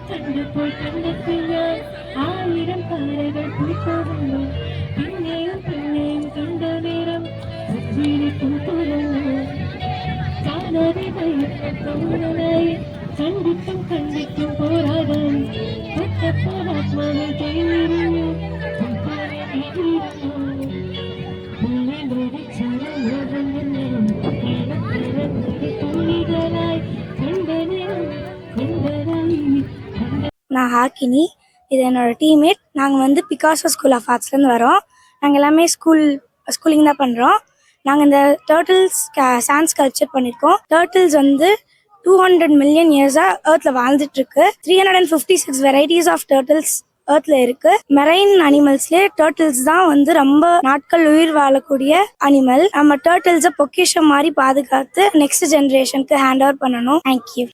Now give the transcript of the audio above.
கண்டு போய் கண்டத்தில் ஆயிரம் பாறைகள் பூத்ததுண்டு பின்னேயும் பின்னேயும் கண்ட நேரம் உச்சிரி பூத்துறந்து காதலி தோழனை கண்டித்தும் கண்டித்தும் போராடும் பட்ட போராத்மாவை தேர்ந்து நான் ஹாக்கினி, இது என்னோட டீம்மேட். நாங்கள் வந்து பிகாசோ ஸ்கூல் ஆஃப் ஆர்ட்ஸ்லேருந்து வரோம். நாங்கள் எல்லாமே ஸ்கூலிங் தான் பண்ணுறோம். நாங்கள் இந்த டர்ட்டில்ஸ் சாண்ட் ஸ்கல்ப்சர் பண்ணியிருக்கோம். டர்ட்டில்ஸ் வந்து 200 மில்லியன் இயர்ஸாக ஏர்த்தில் வாழ்ந்துட்டுருக்கு. 356 வெரைட்டிஸ் ஆஃப் டர்ட்டில்ஸ் ஏர்த்தில் இருக்கு. மெரைன் அனிமல்ஸ்லேயே டர்ட்டில்ஸ் தான் வந்து ரொம்ப நாட்கள் உயிர் வாழக்கூடிய அனிமல். நம்ம டர்ட்டில்ஸை பொக்கிஷம் மாதிரி பாதுகாத்து நெக்ஸ்ட் ஜென்ரேஷனுக்கு ஹேண்ட் ஓவர் பண்ணணும். தேங்க்யூ.